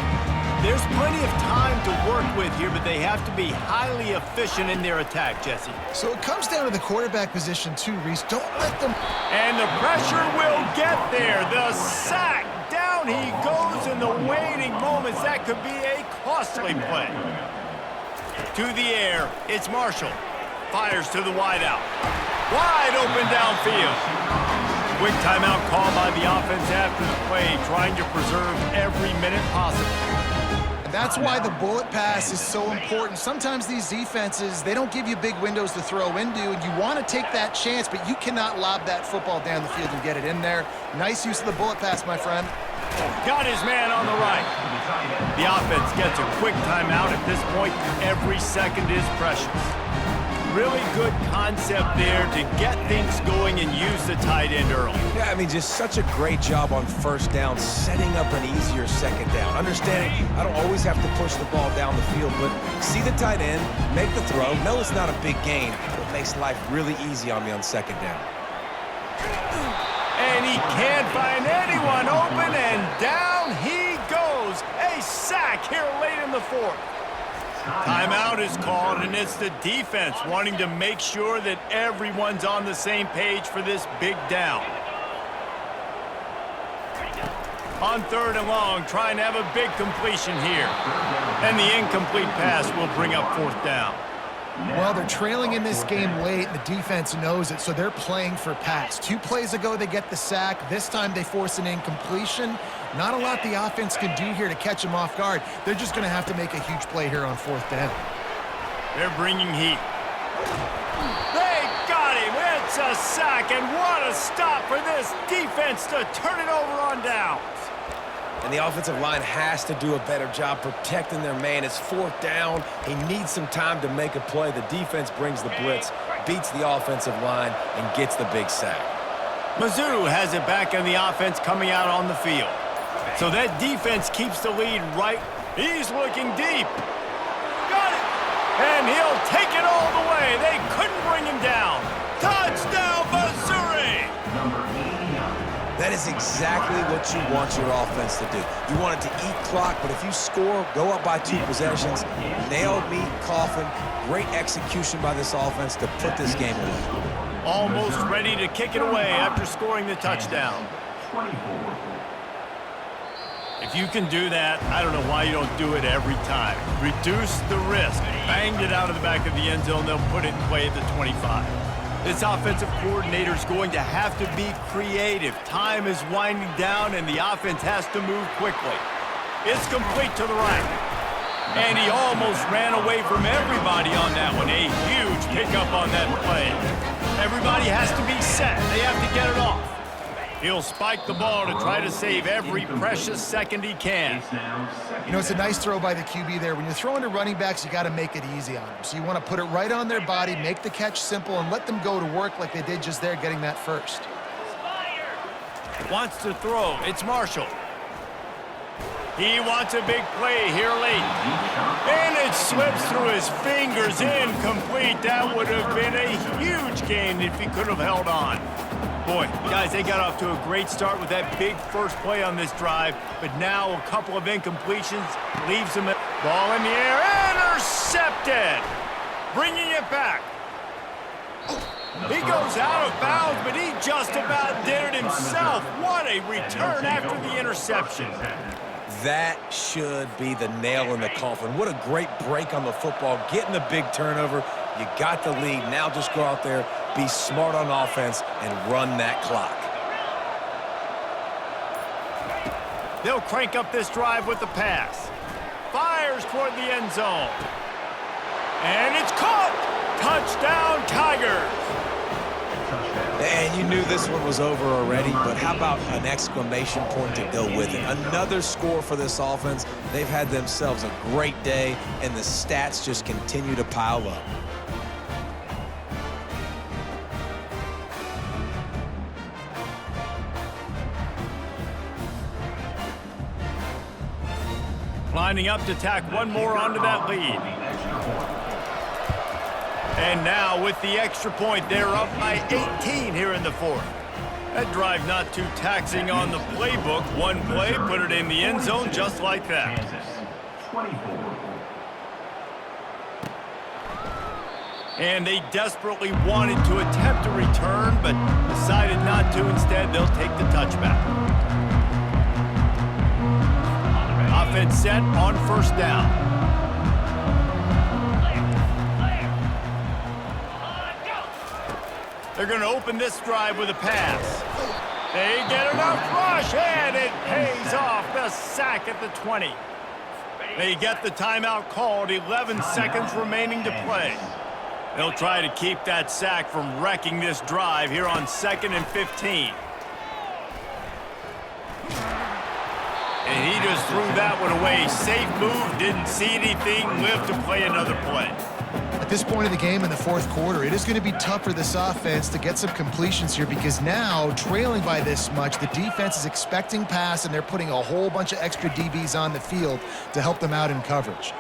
A: There's plenty of time to work with here, but they have to be highly efficient in their attack, Jesse.
B: So it comes down to the quarterback position too, Reese. Don't let them...
A: And the pressure will get there. The sack. Down he goes in the waiting moments. That could be a costly play. To the air, it's Marshall. Fires to the wideout. Wide open downfield. Quick timeout called by the offense after the play, trying to preserve every minute possible.
B: And that's why the bullet pass is so important. Sometimes these defenses, they don't give you big windows to throw into, and you want to take that chance, but you cannot lob that football down the field and get it in there. Nice use of the bullet pass, my friend.
A: Got his man on the right. The offense gets a quick timeout. At this point, every second is precious. Really good concept there to get things going and use the tight end early.
C: Yeah, I mean, just such a great job on first down, setting up an easier second down. Understanding I don't always have to push the ball down the field, but see the tight end, make the throw. No, it's not a big gain, but it makes life really easy on me on second down.
A: And he can't find anyone open, and down he goes. A sack here late in the fourth. Timeout is called, and it's the defense wanting to make sure that everyone's on the same page for this big down. On third and long, trying to have a big completion here. And the incomplete pass will bring up fourth down.
B: Well, they're trailing in this game late. The defense knows it, so they're playing for pass. 2 plays ago, they get the sack. This time, they force an incompletion. Not a lot the offense can do here to catch them off guard. They're just going to have to make a huge play here on fourth down.
A: They're bringing heat. They got him. It's a sack, and what a stop for this defense to turn it over on downs.
C: And the offensive line has to do a better job protecting their man. It's fourth down. He needs some time to make a play. The defense brings the blitz, beats the offensive line, and gets the big sack.
A: Mizzou has it back in the offense coming out on the field. So that defense keeps the lead right. He's looking deep. Got it. And he'll take it all the way. They couldn't bring him down. Touchdown, Missouri!
C: That is exactly what you want your offense to do. You want it to eat clock, but if you score, go up by 2 possessions, nailed meat, coffin, great execution by this offense to put this game away.
A: Almost ready to kick it away after scoring the touchdown. If you can do that, I don't know why you don't do it every time. Reduce the risk. Banged it out of the back of the end zone. They'll put it in play at the 25. This offensive coordinator is going to have to be creative. Time is winding down, and the offense has to move quickly. It's complete to the right. And he almost ran away from everybody on that one. A huge pickup on that play. Everybody has to be set. They have to get it off. He'll spike the ball to try to save every precious second he can.
B: You know, it's a nice throw by the QB there. When you're throwing to running backs, you got to make it easy on them. So you want to put it right on their body, make the catch simple, and let them go to work like they did just there, getting that first.
A: Wants to throw. It's Marshall. He wants a big play here late. And it slips through his fingers, incomplete. That would have been a huge gain if he could have held on. Boy, guys, they got off to a great start with that big first play on this drive, but now a couple of incompletions leaves them. Ball in the air, intercepted! Bringing it back. He goes out of bounds, but he just about did it himself. What a return after the interception.
C: That should be the nail in the coffin. What a great break on the football, getting the big turnover. You got the lead. Now just go out there, be smart on offense, and run that clock.
A: They'll crank up this drive with the pass. Fires toward the end zone. And it's caught! Touchdown, Tigers!
C: And you knew this one was over already, but how about an exclamation point to go with it? Another score for this offense. They've had themselves a great day, and the stats just continue to pile up.
A: Lining up to tack one more onto that lead. And now with the extra point, they're up by 18 here in the fourth. That drive not too taxing on the playbook. One play, put it in the end zone just like that. And they desperately wanted to attempt a return, but decided not to. Instead, they'll take the touchback. Offense set on first down. They're going to open this drive with a pass. They get enough rush, and it pays off. The sack at the 20. They get the timeout called, 11 seconds remaining to play. They'll try to keep that sack from wrecking this drive here on 2nd and 15. And he just threw that one away. Safe move, didn't see anything, lived to play another play.
B: At this point in the game in the fourth quarter, it is going to be tough for this offense to get some completions here because now, trailing by this much, the defense is expecting pass, and they're putting a whole bunch of extra DBs on the field to help them out in coverage.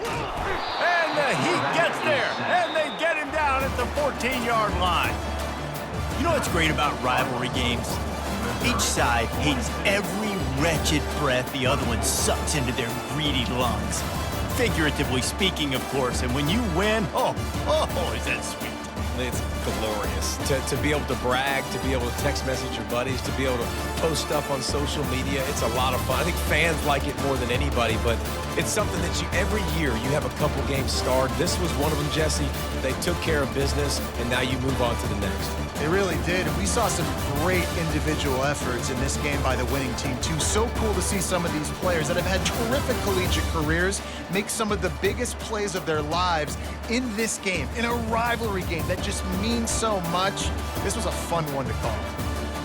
A: And the Heat gets there, and they get him down at the 14-yard line.
F: You know what's great about rivalry games? Each side hates every wretched breath the other one sucks into their greedy lungs. Figuratively speaking, of course, and when you win, oh, is that sweet.
C: It's glorious. To be able to brag, to be able to text message your buddies, to be able to post stuff on social media, it's a lot of fun. I think fans like it more than anybody, but it's something that every year you have a couple games starred. This was one of them, Jesse. They took care of business, and now you move on to the next.
B: They really did, and we saw some great individual efforts in this game by the winning team, too. So cool to see some of these players that have had terrific collegiate careers make some of the biggest plays of their lives in this game, in a rivalry game that just means so much. This was a fun one to call.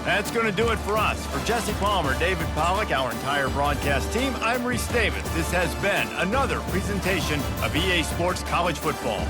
A: That's going to do it for us. For Jesse Palmer, David Pollack, our entire broadcast team, I'm Reese Davis. This has been another presentation of EA Sports College Football.